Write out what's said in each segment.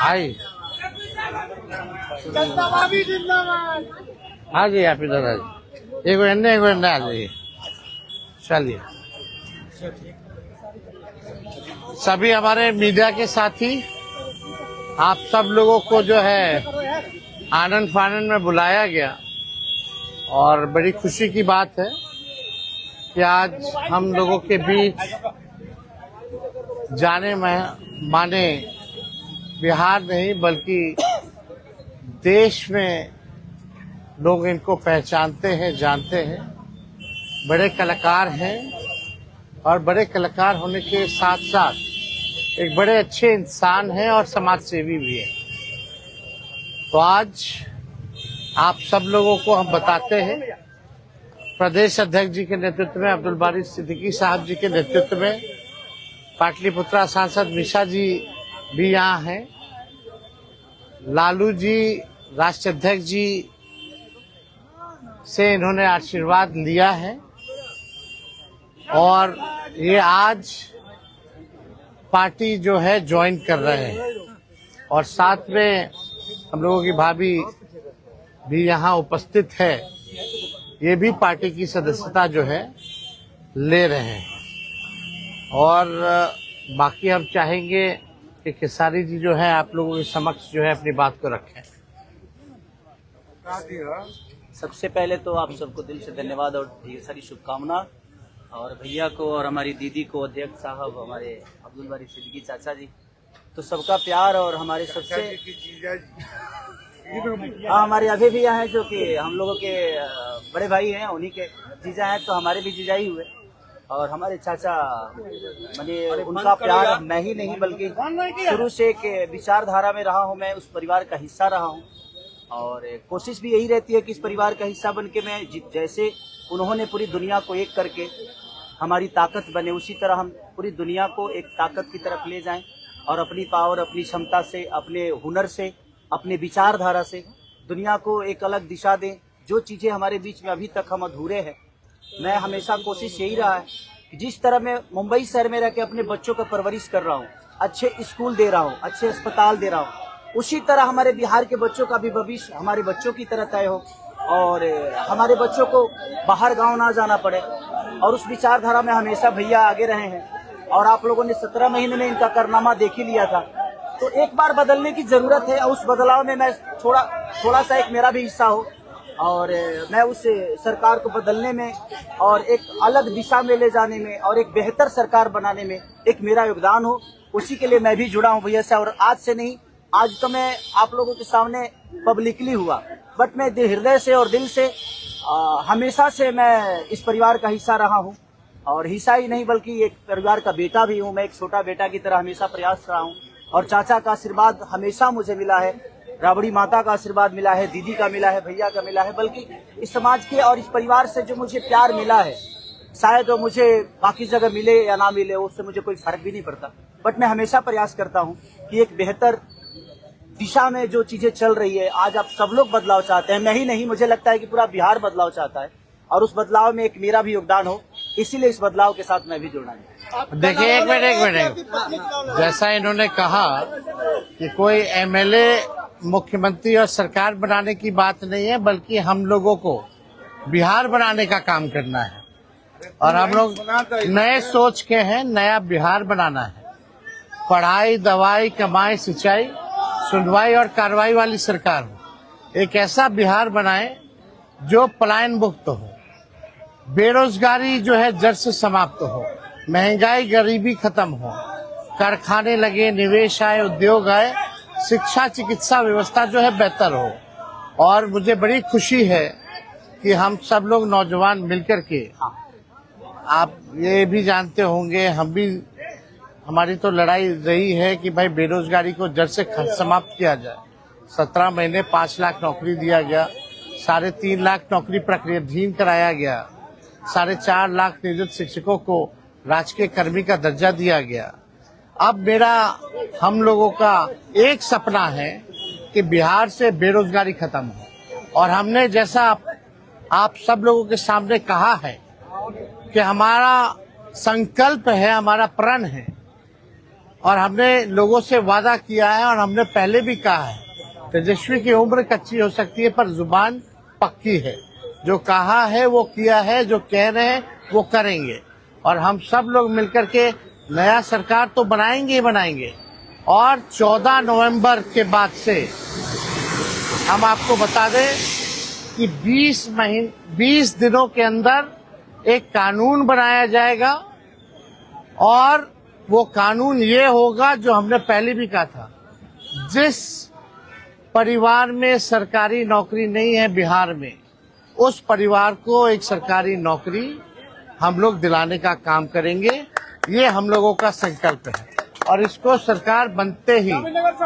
आई हाँ जी आप इधर आ जाइए, एक मिनट आ जाइए। चलिए सभी हमारे मीडिया के साथी, आप सब लोगों को जो है आनंद फानंद में बुलाया गया और बड़ी खुशी की बात है कि आज हम लोगों के बीच जाने माने बिहार नहीं बल्कि देश में लोग इनको पहचानते हैं, जानते हैं। बड़े कलाकार हैं और बड़े कलाकार होने के साथ साथ एक बड़े अच्छे इंसान हैं और समाज सेवी भी हैं। तो आज आप सब लोगों को हम बताते हैं, प्रदेश अध्यक्ष जी के नेतृत्व में, अब्दुल बारी सिद्दीकी साहब जी के नेतृत्व में, पाटलिपुत्रा सांसद मिशा जी भी यहाँ हैं, लालू जी राष्ट्रीय अध्यक्ष जी से इन्होंने आशीर्वाद लिया है और ये आज पार्टी जो है ज्वाइन कर रहे हैं और साथ में हम लोगों की भाभी भी यहाँ उपस्थित है, ये भी पार्टी की सदस्यता जो है ले रहे हैं। और बाकी हम चाहेंगे कि खेसारी जी जो है आप लोगों के समक्ष जो है अपनी बात को रखें। सबसे पहले तो आप सबको दिल से धन्यवाद और ढेर सारी शुभकामना, और भैया को और हमारी दीदी को, अध्यक्ष साहब, हमारे अब्दुल बारी सिद्दीकी चाचा जी, तो सबका प्यार और हमारे सबसे हमारे अभी भी यहाँ हैं जो कि हम लोगों के बड़े भाई हैं, उन्हीं के जीजा हैं, तो हमारे भी जीजा ही हुए। और हमारे चाचा मैंने उनका प्यार मैं ही नहीं बल्कि शुरू से एक विचारधारा में रहा हूँ, मैं उस परिवार का हिस्सा रहा हूँ और कोशिश भी यही रहती है कि इस परिवार का हिस्सा बन के मैं जैसे उन्होंने पूरी दुनिया को एक करके हमारी ताकत बने, उसी तरह हम पूरी दुनिया को एक ताकत की तरफ ले जाएं और अपनी पावर, अपनी क्षमता से, अपने हुनर से, अपने विचारधारा से दुनिया को एक अलग दिशा दें। जो चीज़ें हमारे बीच में अभी तक हम अधूरे हैं, मैं हमेशा कोशिश यही रहा है कि जिस तरह मैं मुंबई शहर में रह के अपने बच्चों का परवरिश कर रहा हूँ, अच्छे स्कूल दे रहा हूँ, अच्छे अस्पताल दे रहा हूँ, उसी तरह हमारे बिहार के बच्चों का भी भविष्य हमारे बच्चों की तरह तय हो और हमारे बच्चों को बाहर गांव ना जाना पड़े। और उस विचारधारा में हमेशा भैया आगे रहे हैं और आप लोगों ने 17 महीने में इनका कारनामा देख ही लिया था। तो एक बार बदलने की जरूरत है और उस बदलाव में मैं थोड़ा सा एक मेरा भी हिस्सा हो और मैं उस सरकार को बदलने में और एक अलग दिशा में ले जाने में और एक बेहतर सरकार बनाने में एक मेरा योगदान हो, उसी के लिए मैं भी जुड़ा हूँ भैया से। और आज से नहीं, आज तो मैं आप लोगों के सामने पब्लिकली हुआ, बट मैं हृदय से और दिल से हमेशा से मैं इस परिवार का हिस्सा रहा हूँ और हिस्सा ही नहीं बल्कि एक परिवार का बेटा भी हूँ। मैं एक छोटा बेटा की तरह हमेशा प्रयास रहा हूँ और चाचा का आशीर्वाद हमेशा मुझे मिला है, राबड़ी माता का आशीर्वाद मिला है, दीदी का मिला है, भैया का मिला है, बल्कि इस समाज के और इस परिवार से जो मुझे प्यार मिला है, शायद वो मुझे बाकी जगह मिले या ना मिले उससे मुझे कोई फर्क भी नहीं पड़ता। बट मैं हमेशा प्रयास करता हूँ कि एक बेहतर दिशा में जो चीजें चल रही है, आज आप सब लोग बदलाव चाहते हैं, मैं ही नहीं, मुझे लगता है कि पूरा बिहार बदलाव चाहता है और उस बदलाव में एक मेरा भी योगदान हो, इसीलिए इस बदलाव के साथ मैं भी जुड़ना है। देखिए एक मिनट, जैसा इन्होंने कहा कि कोई एमएलए मुख्यमंत्री और सरकार बनाने की बात नहीं है बल्कि हम लोगों को बिहार बनाने का काम करना है और हम लोग नए सोच के हैं, नया बिहार बनाना है। पढ़ाई, दवाई, कमाई, सिंचाई, सुनवाई और कार्रवाई वाली सरकार हो। एक ऐसा बिहार बनाए जो पलायन मुक्त हो, बेरोजगारी जो है जड़ से समाप्त हो, महंगाई गरीबी खत्म हो, कारखाने लगे, निवेश आए, उद्योग आए, शिक्षा चिकित्सा व्यवस्था जो है बेहतर हो। और मुझे बड़ी खुशी है कि हम सब लोग नौजवान मिलकर के, आप ये भी जानते होंगे, हम भी, हमारी तो लड़ाई रही है कि भाई बेरोजगारी को जड़ से समाप्त किया जाए। 17 महीने 5 लाख नौकरी दिया गया, 3.5 लाख नौकरी प्रक्रियाधीन कराया गया, 4.5 लाख नियोजित शिक्षकों को राजकीय कर्मी का दर्जा दिया गया। अब मेरा, हम लोगों का एक सपना है कि बिहार से बेरोजगारी खत्म हो और हमने जैसा आप सब लोगों के सामने कहा है कि हमारा संकल्प है, हमारा प्रण है और हमने लोगों से वादा किया है और हमने पहले भी कहा है, तेजस्वी की उम्र कच्ची हो सकती है पर जुबान पक्की है। जो कहा है वो किया है, जो कह रहे हैं वो करेंगे और हम सब लोग मिलकर के नया सरकार तो बनाएंगे ही बनाएंगे। और 14 नवंबर के बाद से हम आपको बता दें कि 20 दिनों के अंदर एक कानून बनाया जाएगा और वो कानून ये होगा जो हमने पहले भी कहा था, जिस परिवार में सरकारी नौकरी नहीं है बिहार में, उस परिवार को एक सरकारी नौकरी हम लोग दिलाने का काम करेंगे। ये हम लोगों का संकल्प है और इसको सरकार बनते ही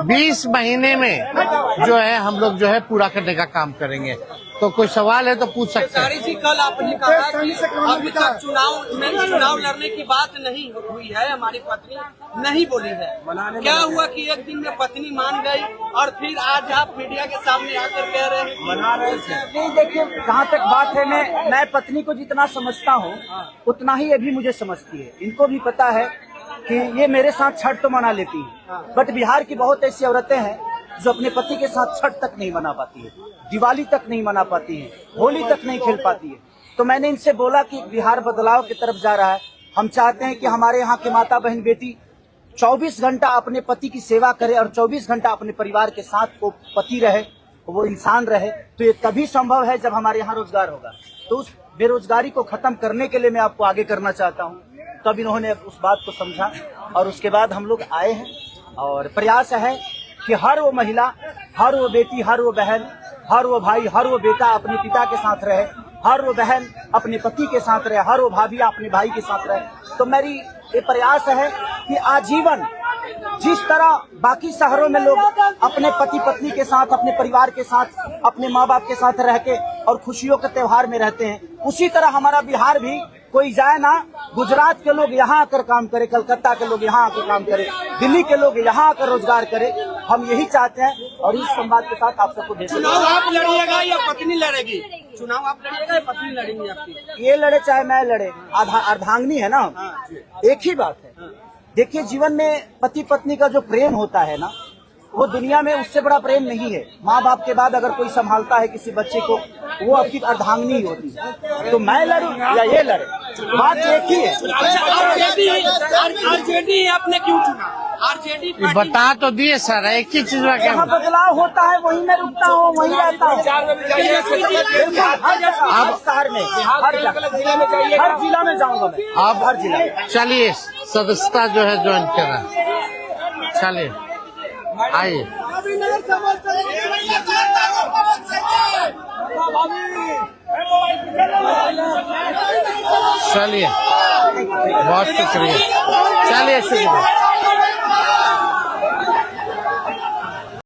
20 महीने में जो है हम लोग जो है पूरा करने का काम करेंगे। तो कोई सवाल है तो पूछ सकते हैं। जी, कल आपने कहा कि अभी तक चुनाव लड़ने की बात नहीं हुई है, हमारी पत्नी नहीं बोली है। क्या हुआ कि एक दिन में पत्नी मान गई और फिर आज आप मीडिया के सामने आकर कह रहे हैं मना रहे थे? नहीं, देखिए जहाँ तक बात है, मैं पत्नी को जितना समझता हूँ उतना ही ये भी मुझे समझती है। इनको भी पता है कि ये मेरे साथ छठ तो मना लेती है, बट बिहार की बहुत ऐसी औरतें हैं जो अपने पति के साथ छठ तक नहीं मना पाती है, दिवाली तक नहीं मना पाती है, होली तक नहीं खेल पाती है। तो मैंने इनसे बोला कि बिहार बदलाव की तरफ जा रहा है, हम चाहते हैं कि हमारे यहाँ के माता बहन बेटी 24 घंटा अपने पति की सेवा करे और 24 घंटा अपने परिवार के साथ वो पति रहे, वो इंसान रहे। तो ये तभी संभव है जब हमारे यहाँ रोजगार होगा। तो उस बेरोजगारी को खत्म करने के लिए मैं आपको आगे करना चाहता हूँ। तब इन्होंने उस बात को समझा और उसके बाद हम लोग आए हैं और प्रयास है कि हर वो महिला, हर वो बेटी, हर वो बहन, हर वो भाई, हर वो बेटा अपने पिता के साथ रहे, हर वो बहन अपने पति के साथ रहे, हर वो भाभी अपने भाई के साथ रहे। तो मेरी ये प्रयास है कि आजीवन जिस तरह बाकी शहरों में लोग अपने पति पत्नी के साथ, अपने परिवार के साथ, अपने माँ बाप के साथ रह के और खुशियों के त्योहार में रहते हैं, उसी तरह हमारा बिहार भी कोई जाए ना, गुजरात के लोग यहाँ आकर काम करे, कलकत्ता के लोग यहाँ आकर काम करे, दिल्ली के लोग यहाँ आकर रोजगार करे। हम यही चाहते हैं और इस संवाद के साथ आप सबको भेज। चुनाव आप लड़िएगा या पत्नी लड़ेगी? चुनाव आप लड़िएगा या पत्नी लड़ेंगी आपकी? ये लड़े चाहे मैं लड़े, अर्धांगिनी है ना, एक ही बात है। देखिए, जीवन में पति पत्नी का जो प्रेम होता है ना, वो दुनिया में उससे बड़ा प्रेम नहीं है। माँ बाप के बाद अगर कोई संभालता है किसी बच्चे को, वो आपकी अर्धांगिनी ही होती है। तो मैं लड़ूं या ये लड़े, बात एक ही है। आरजेडी आपने क्यों चुना? आरजेडी बता तो दिए सर, एक ही चीज में जहाँ बदलाव होता है वहीं मैं रुकता हूँ, वहीं रहता हूँ। अब शहर में हर जिला में जाऊंगा मैं। आप हर जिला। चलिए, सदस्यता जो है ज्वाइन करा, चलिए आइए। चलिए, बहुत शुक्रिया, चलिए शुक्रिया।